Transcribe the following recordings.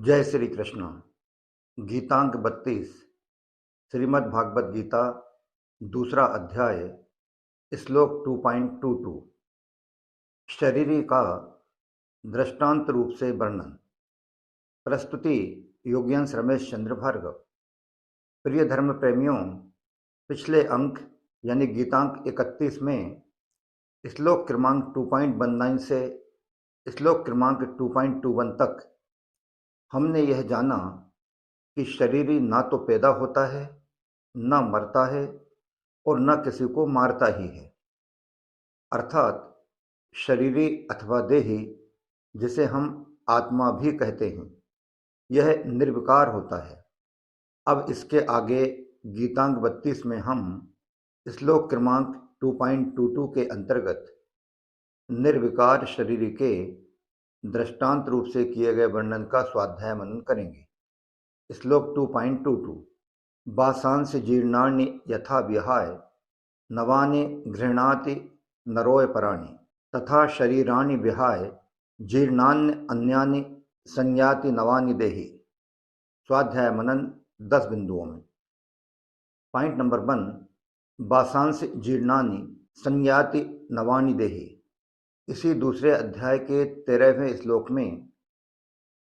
जय श्री कृष्ण। गीतांक 32 श्रीमद् भागवत गीता, दूसरा अध्याय, श्लोक 2.22। शरीरी का दृष्टांत रूप से वर्णन। प्रस्तुति योग्यंश रमेश चंद्र भार्गव। प्रिय धर्म प्रेमियों, पिछले अंक यानी गीतांक 31 में श्लोक क्रमांक 2.19 से श्लोक क्रमांक 2.21 तक हमने यह जाना कि शरीरी ना तो पैदा होता है, न मरता है और न किसी को मारता ही है। अर्थात शरीरी अथवा देही, जिसे हम आत्मा भी कहते हैं, यह निर्विकार होता है। अब इसके आगे गीतांक 32 में हम श्लोक क्रमांक 2.22 के अंतर्गत निर्विकार शरीरी के दृष्टांत रूप से किए गए वर्णन का स्वाध्याय मनन करेंगे। श्लोक 2.22। वासांसि जीर्णानि यथा विहाय नवानि गृह्णाति नरोय पराणि तथा शरीराणि विहाय जीर्णान्य अन्यानि संयाति नवानि देहि। स्वाध्याय मनन 10 बिंदुओं में। पॉइंट नंबर 1, वासांसि जीर्णानि संयाति नवानि देहि। इसी दूसरे अध्याय के 13वें श्लोक में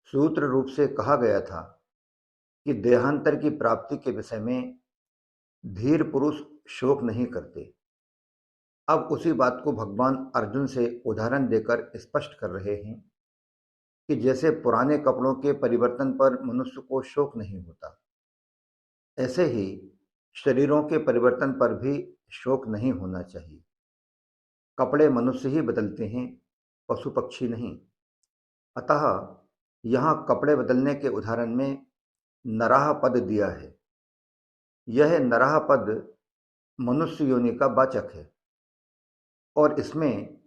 सूत्र रूप से कहा गया था कि देहांतर की प्राप्ति के विषय में धीर पुरुष शोक नहीं करते। अब उसी बात को भगवान अर्जुन से उदाहरण देकर स्पष्ट कर रहे हैं कि जैसे पुराने कपड़ों के परिवर्तन पर मनुष्य को शोक नहीं होता, ऐसे ही शरीरों के परिवर्तन पर भी शोक नहीं होना चाहिए। कपड़े मनुष्य ही बदलते हैं, पशु पक्षी नहीं। अतः यहाँ कपड़े बदलने के उदाहरण में नराह पद दिया है। यह नराह पद मनुष्य योनि का वाचक है और इसमें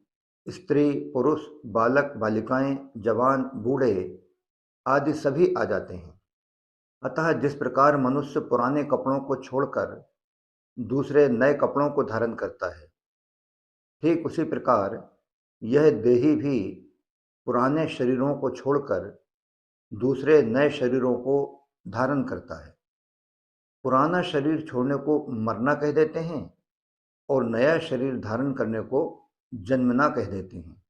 स्त्री, पुरुष, बालक, बालिकाएं, जवान, बूढ़े आदि सभी आ जाते हैं। अतः जिस प्रकार मनुष्य पुराने कपड़ों को छोड़कर दूसरे नए कपड़ों को धारण करता है, ठीक उसी प्रकार यह देही भी पुराने शरीरों को छोड़कर दूसरे नए शरीरों को धारण करता है। पुराना शरीर छोड़ने को मरना कह देते हैं और नया शरीर धारण करने को जन्मना कह देते हैं।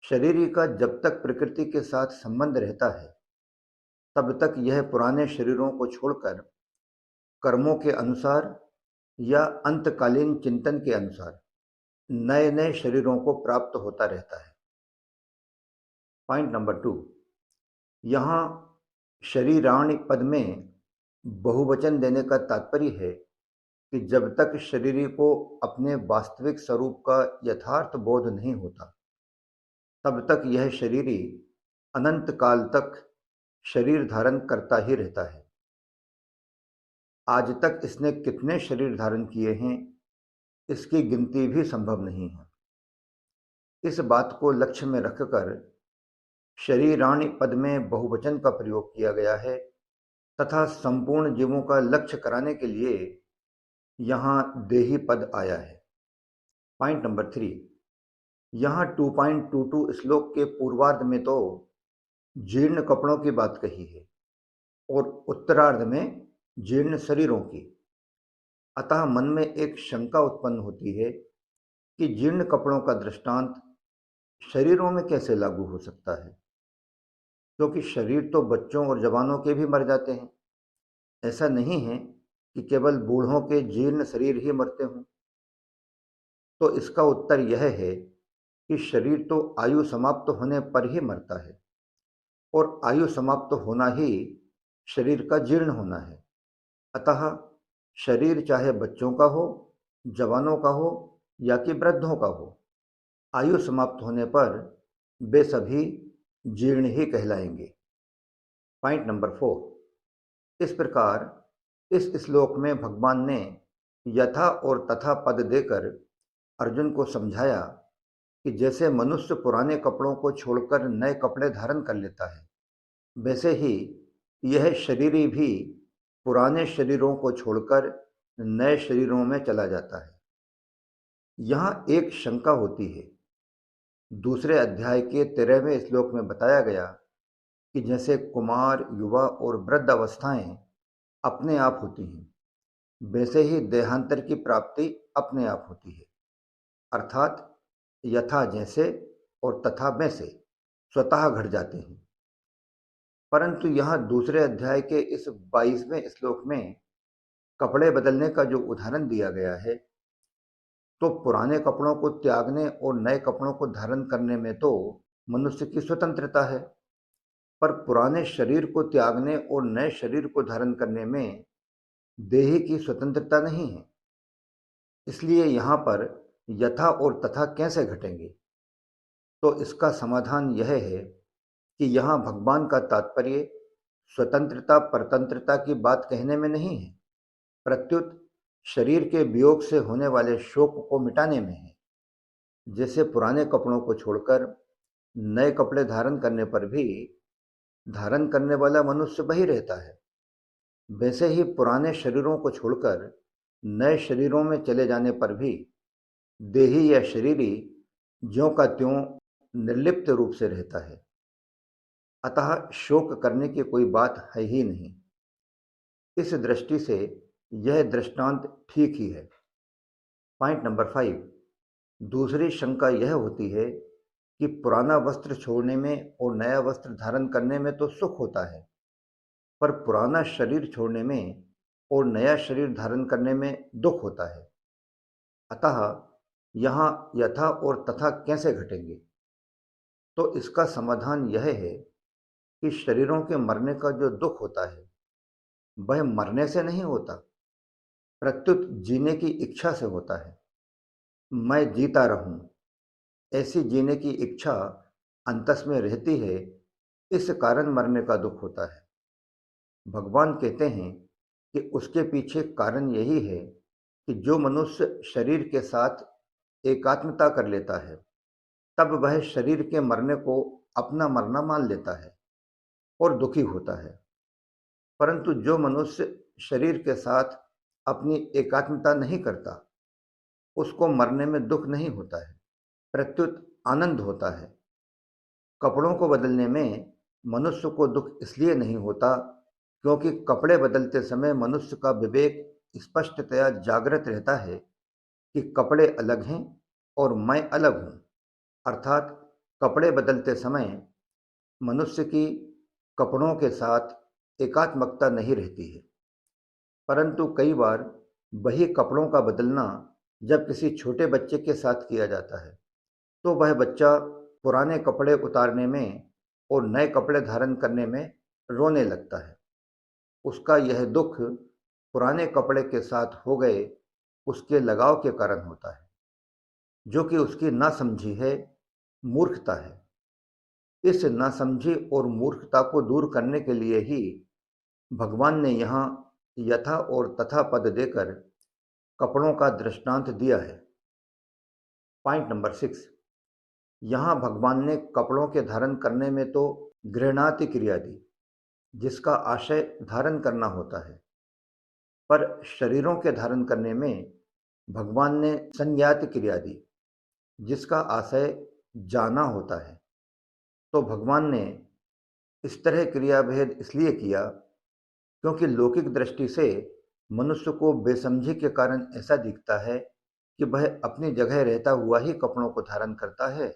शरीर का जब तक प्रकृति के साथ संबंध रहता है, तब तक यह पुराने शरीरों को छोड़कर कर्मों के अनुसार या अंतकालीन चिंतन के अनुसार नए नए शरीरों को प्राप्त होता रहता है। पॉइंट नंबर 2, यहाँ शरीराणि पद में बहुवचन देने का तात्पर्य है कि जब तक शरीरी को अपने वास्तविक स्वरूप का यथार्थ बोध नहीं होता, तब तक यह शरीरी अनंत काल तक शरीर धारण करता ही रहता है। आज तक इसने कितने शरीर धारण किए हैं, इसकी गिनती भी संभव नहीं है। इस बात को लक्ष्य में रखकर शरीराणि पद में बहुवचन का प्रयोग किया गया है तथा संपूर्ण जीवों का लक्ष्य कराने के लिए यहाँ देही पद आया है। पॉइंट नंबर 3, यहाँ 2.22 श्लोक के पूर्वार्ध में तो जीर्ण कपड़ों की बात कही है और उत्तरार्ध में जीर्ण शरीरों की। अतः मन में एक शंका उत्पन्न होती है कि जीर्ण कपड़ों का दृष्टांत शरीरों में कैसे लागू हो सकता है, क्योंकि शरीर तो बच्चों और जवानों के भी मर जाते हैं। ऐसा नहीं है कि केवल बूढ़ों के जीर्ण शरीर ही मरते हों। तो इसका उत्तर यह है कि शरीर तो आयु समाप्त होने पर ही मरता है और आयु समाप्त होना ही शरीर का जीर्ण होना है। अतः शरीर चाहे बच्चों का हो, जवानों का हो या कि वृद्धों का हो, आयु समाप्त होने पर वे सभी जीर्ण ही कहलाएंगे। पॉइंट नंबर 4, इस प्रकार इस श्लोक में भगवान ने यथा और तथा पद देकर अर्जुन को समझाया कि जैसे मनुष्य पुराने कपड़ों को छोड़कर नए कपड़े धारण कर लेता है, वैसे ही यह शरीरी भी पुराने शरीरों को छोड़कर नए शरीरों में चला जाता है। यहाँ एक शंका होती है। दूसरे अध्याय के 13वें श्लोक में बताया गया कि जैसे कुमार, युवा और वृद्ध अवस्थाएं अपने आप होती हैं, वैसे ही देहांतर की प्राप्ति अपने आप होती है। अर्थात यथा जैसे और तथा में से स्वतः घट जाते हैं। परंतु यहाँ दूसरे अध्याय के इस 22वें श्लोक में कपड़े बदलने का जो उदाहरण दिया गया है, तो पुराने कपड़ों को त्यागने और नए कपड़ों को धारण करने में तो मनुष्य की स्वतंत्रता है, पर पुराने शरीर को त्यागने और नए शरीर को धारण करने में देही की स्वतंत्रता नहीं है। इसलिए यहाँ पर यथा और तथा कैसे घटेंगे? तो इसका समाधान यह है कि यहाँ भगवान का तात्पर्य स्वतंत्रता परतंत्रता की बात कहने में नहीं है, प्रत्युत शरीर के वियोग से होने वाले शोक को मिटाने में है। जैसे पुराने कपड़ों को छोड़कर नए कपड़े धारण करने पर भी धारण करने वाला मनुष्य वही रहता है, वैसे ही पुराने शरीरों को छोड़कर नए शरीरों में चले जाने पर भी देही या शरीरी ज्यों का त्यों निर्लिप्त रूप से रहता है। अतः शोक करने की कोई बात है ही नहीं। इस दृष्टि से यह दृष्टांत ठीक ही है। पॉइंट नंबर 5, दूसरी शंका यह होती है कि पुराना वस्त्र छोड़ने में और नया वस्त्र धारण करने में तो सुख होता है, पर पुराना शरीर छोड़ने में और नया शरीर धारण करने में दुख होता है। अतः यहाँ यथा और तथा कैसे घटेंगे? तो इसका समाधान यह है कि शरीरों के मरने का जो दुख होता है, वह मरने से नहीं होता, प्रत्युत जीने की इच्छा से होता है। मैं जीता रहूं, ऐसी जीने की इच्छा अंतस में रहती है, इस कारण मरने का दुख होता है। भगवान कहते हैं कि उसके पीछे कारण यही है कि जो मनुष्य शरीर के साथ एकात्मता कर लेता है, तब वह शरीर के मरने को अपना मरना मान लेता है और दुखी होता है। परंतु जो मनुष्य शरीर के साथ अपनी एकात्मता नहीं करता, उसको मरने में दुख नहीं होता है, प्रत्युत आनंद होता है। कपड़ों को बदलने में मनुष्य को दुख इसलिए नहीं होता क्योंकि कपड़े बदलते समय मनुष्य का विवेक स्पष्टतया जागृत रहता है कि कपड़े अलग हैं और मैं अलग हूँ। अर्थात कपड़े बदलते समय मनुष्य की कपड़ों के साथ एकात्मकता नहीं रहती है। परंतु कई बार वही कपड़ों का बदलना जब किसी छोटे बच्चे के साथ किया जाता है, तो वह बच्चा पुराने कपड़े उतारने में और नए कपड़े धारण करने में रोने लगता है। उसका यह दुख पुराने कपड़े के साथ हो गए उसके लगाव के कारण होता है, जो कि उसकी नासमझी है, मूर्खता है। इस नासमझी और मूर्खता को दूर करने के लिए ही भगवान ने यहाँ यथा और तथा पद देकर कपड़ों का दृष्टांत दिया है। पॉइंट नंबर 6, यहाँ भगवान ने कपड़ों के धारण करने में तो गृह्णाति क्रिया दी, जिसका आशय धारण करना होता है, पर शरीरों के धारण करने में भगवान ने संज्ञात क्रिया दी, जिसका आशय जाना होता है। तो भगवान ने इस तरह क्रिया भेद इसलिए किया क्योंकि लौकिक दृष्टि से मनुष्य को बेसमझी के कारण ऐसा दिखता है कि वह अपनी जगह रहता हुआ ही कपड़ों को धारण करता है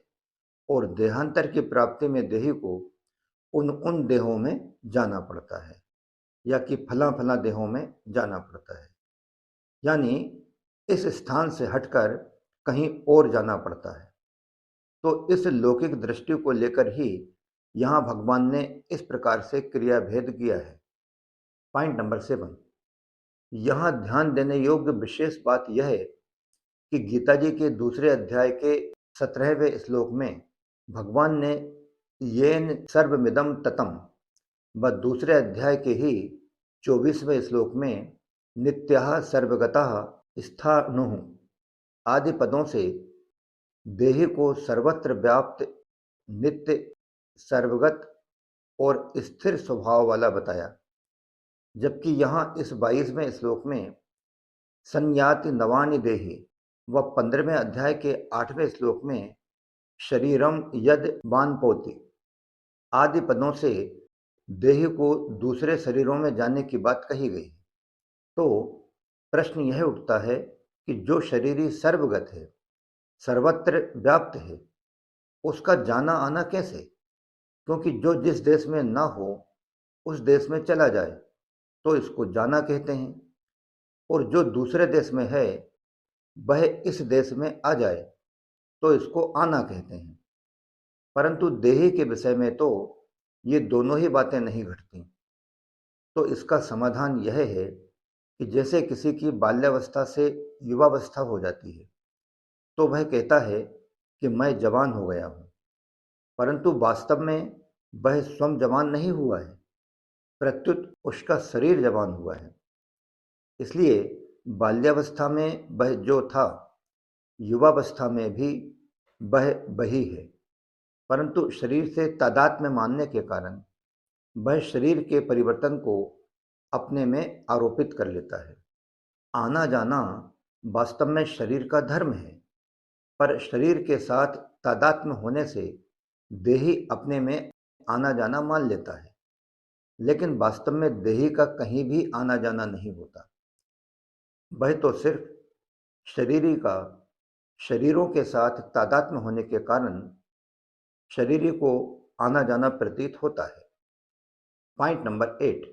और देहांतर की प्राप्ति में देही को उन उन देहों में जाना पड़ता है, या कि फला फला देहों में जाना पड़ता है, यानी इस स्थान से हटकर कहीं और जाना पड़ता है। तो इस लौकिक दृष्टि को लेकर ही यहाँ भगवान ने इस प्रकार से क्रिया भेद किया है। पॉइंट नंबर 7, यहाँ ध्यान देने योग्य विशेष बात यह है कि गीता जी के दूसरे अध्याय के 17वें श्लोक में भगवान ने येन सर्वमिदं ततम व दूसरे अध्याय के ही 24वें श्लोक में नित्यः सर्वगतः स्थाणुः आदि पदों से देही को सर्वत्र व्याप्त, नित्य, सर्वगत और स्थिर स्वभाव वाला बताया। जबकि यहाँ इस 22वें श्लोक में संयाति नवानि देहि व 15वें अध्याय के 8वें श्लोक में शरीरम यद वानपोति आदि पदों से देही को दूसरे शरीरों में जाने की बात कही गई है। तो प्रश्न यह उठता है कि जो शरीरी सर्वगत है, सर्वत्र व्याप्त है, उसका जाना आना कैसे? क्योंकि जो जिस देश में ना हो उस देश में चला जाए तो इसको जाना कहते हैं, और जो दूसरे देश में है वह इस देश में आ जाए तो इसको आना कहते हैं। परंतु देही के विषय में तो ये दोनों ही बातें नहीं घटती। तो इसका समाधान यह है कि जैसे किसी की बाल्यावस्था से युवावस्था हो जाती है तो वह कहता है कि मैं जवान हो गया हूँ, परंतु वास्तव में वह स्वयं जवान नहीं हुआ है, प्रत्युत उसका शरीर जवान हुआ है। इसलिए बाल्यावस्था में वह जो था, युवावस्था में भी वह वही है, परंतु शरीर से तादात्म्य मानने के कारण वह शरीर के परिवर्तन को अपने में आरोपित कर लेता है। आना जाना वास्तव में शरीर का धर्म है, पर शरीर के साथ तादात्म्य होने से देही अपने में आना जाना मान लेता है, लेकिन वास्तव में देही का कहीं भी आना जाना नहीं होता। वह तो सिर्फ शरीरी का शरीरों के साथ तादात्म्य होने के कारण शरीरी को आना जाना प्रतीत होता है। Point number 8।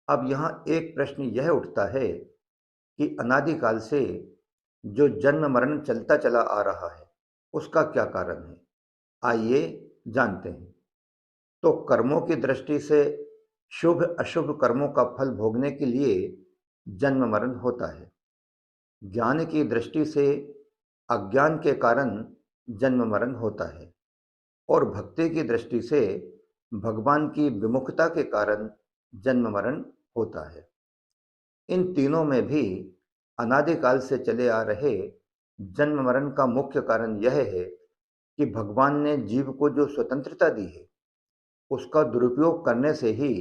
अब यहाँ एक प्रश्न यह उठता है कि अनादिकाल से जो जन्म मरण चलता चला आ रहा है उसका क्या कारण है? आइए जानते हैं। तो कर्मों की दृष्टि से शुभ अशुभ कर्मों का फल भोगने के लिए जन्म मरण होता है। ज्ञान की दृष्टि से अज्ञान के कारण जन्म मरण होता है, और भक्ति की दृष्टि से भगवान की विमुखता के कारण जन्म मरण होता है। इन तीनों में भी अनादिकाल से चले आ रहे जन्म मरण का मुख्य कारण यह है कि भगवान ने जीव को जो स्वतंत्रता दी है उसका दुरुपयोग करने से ही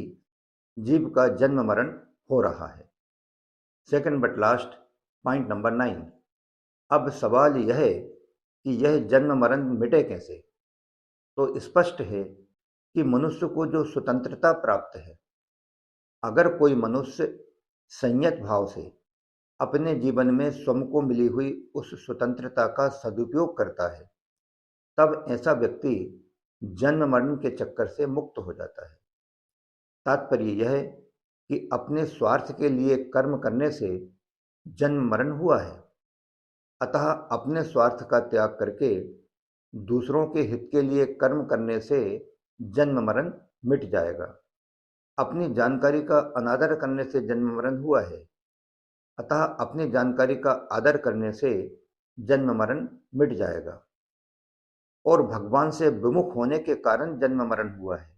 जीव का जन्म मरण हो रहा है। Second but last, point number 9। अब सवाल यह है कि यह जन्म मरण मिटे कैसे? तो स्पष्ट है कि मनुष्य को जो स्वतंत्रता प्राप्त है, अगर कोई मनुष्य संयत भाव से अपने जीवन में स्वयं को मिली हुई उस स्वतंत्रता का सदुपयोग करता है, तब ऐसा व्यक्ति जन्म मरण के चक्कर से मुक्त हो जाता है। तात्पर्य यह है कि अपने स्वार्थ के लिए कर्म करने से जन्म मरण हुआ है, अतः अपने स्वार्थ का त्याग करके दूसरों के हित के लिए कर्म करने से जन्म मरण मिट जाएगा। अपनी जानकारी का अनादर करने से जन्म मरण हुआ है, अतः अपनी जानकारी का आदर करने से जन्म मरण मिट जाएगा। और भगवान से विमुख होने के कारण जन्म मरण हुआ है,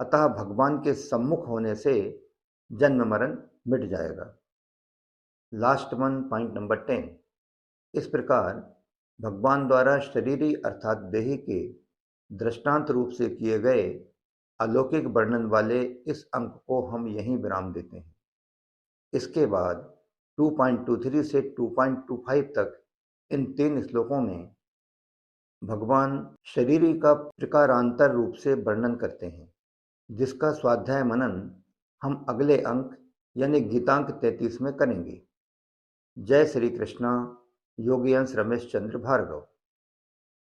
अतः भगवान के सम्मुख होने से जन्म मरण मिट जाएगा। Last one, point number 10। इस प्रकार भगवान द्वारा शरीरी अर्थात देही के दृष्टांत रूप से किए गए अलौकिक वर्णन वाले इस अंक को हम यहीं विराम देते हैं। इसके बाद 2.23 से 2.25 तक इन 3 श्लोकों में भगवान शरीरी का प्रकारांतर रूप से वर्णन करते हैं, जिसका स्वाध्याय मनन हम अगले अंक यानी गीतांक 33 में करेंगे। जय श्री कृष्णा। योगी अंश रमेश चंद्र भार्गव।